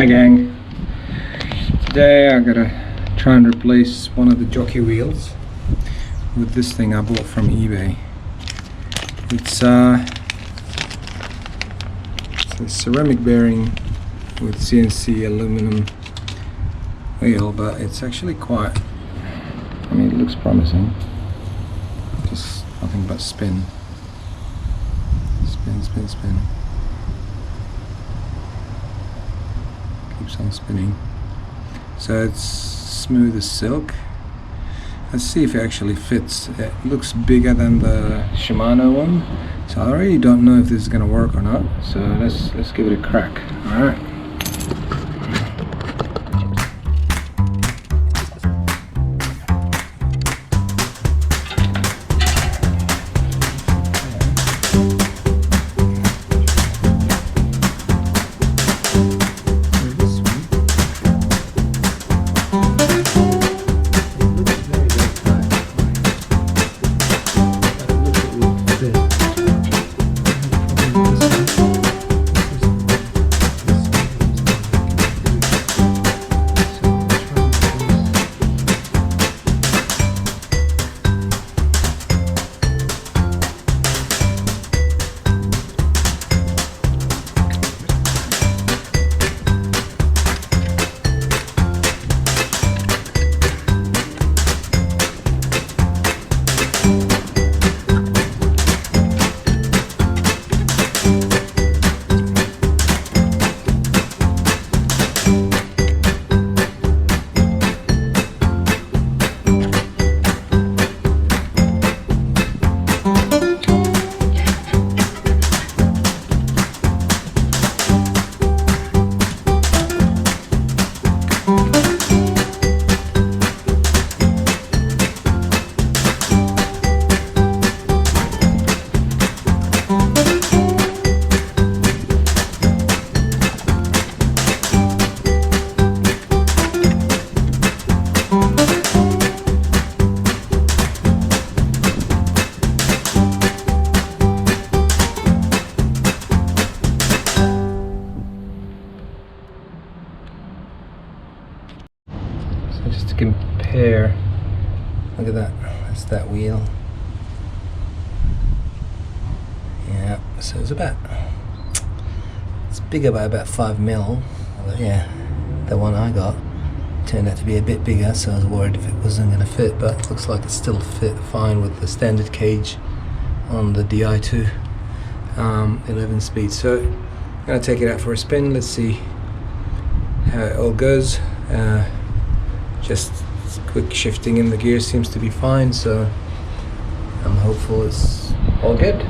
Hi gang, today I gotta try and replace one of the jockey wheels with this thing I bought from eBay. It's a ceramic bearing with CNC aluminum wheel, but it's actually quite, I mean, it looks promising. Just nothing but spin. Spin, spin, spin. Keeps on spinning. So it's smooth as silk. Let's see if it actually fits. It looks bigger than the Shimano one, so I really don't know if this is going to work or not. So let's give it a crack. All right. Just to compare, look at that, that's that wheel. Yeah, so it's bigger by about 5 mil. But yeah, the one I got turned out to be a bit bigger, so I was worried if it wasn't going to fit, but it looks like it still fit fine with the standard cage on the DI2 11 speed. So I'm going to take it out for a spin. Let's see how it all goes. Just quick shifting in the gear seems to be fine, so I'm hopeful it's all good.